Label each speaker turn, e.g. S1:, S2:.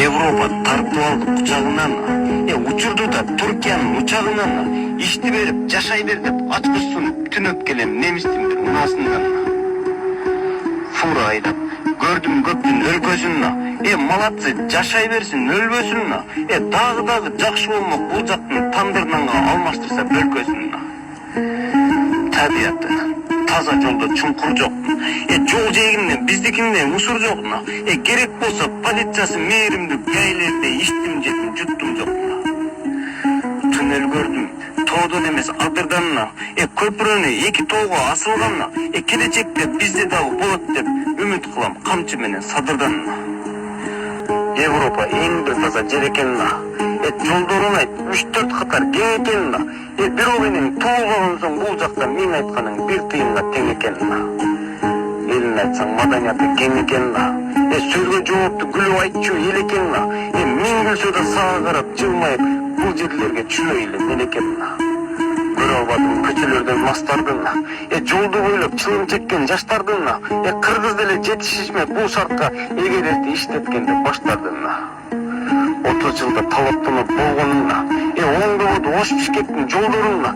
S1: Европа тартып алды кучагынан. Учурду да Түркиянын учагынан ишти берип жашай бер деп ачкычсынып түнөп келем немистиндир унаасындан. Фура айдап көрдүм көптүн өлкөсүн. Малатсы жашай берсин өлбөсүн. Дагы жакшы болмок бул жактын тандырынан алмаштырса бөлкөсүн. Табияты таза жолдо чуңкур жок. Жол жээгинде биздикинде усур жок. Керек болсо полициясы мээримдүү гайлерде иштим жетим жуттум жок. Түнөл көрдүм тоодон эмес адырдан. Көпүрөнү эки тоого асылган. Келечекте бизде дагы болот деп үмүт кылам камчы менен садырдан. Европа эң бир таза жер экен. Жолдорун айт 3-4 катар кең экен. Бирок менен туулган соң бул жакта мен айтканың бир тыйынга тең экен. Элин айтсаң маданияты кең экен. Сөзгө жоопту күлүп айтчу эл экен. Мен күлсө да сага карап жылмайып бул жерлерге чүлөй эле мен экен. Көрө албадым көчөлөрдөн мастардын. Жолду бойлоп чылым чеккен жаштардын. Кыргыз деле жетишишме бул шартка эгерерди иштеткенде баштардын. 30 жылда талаптанып болгонуна, оңдободу ош бишкектин жолдоруна.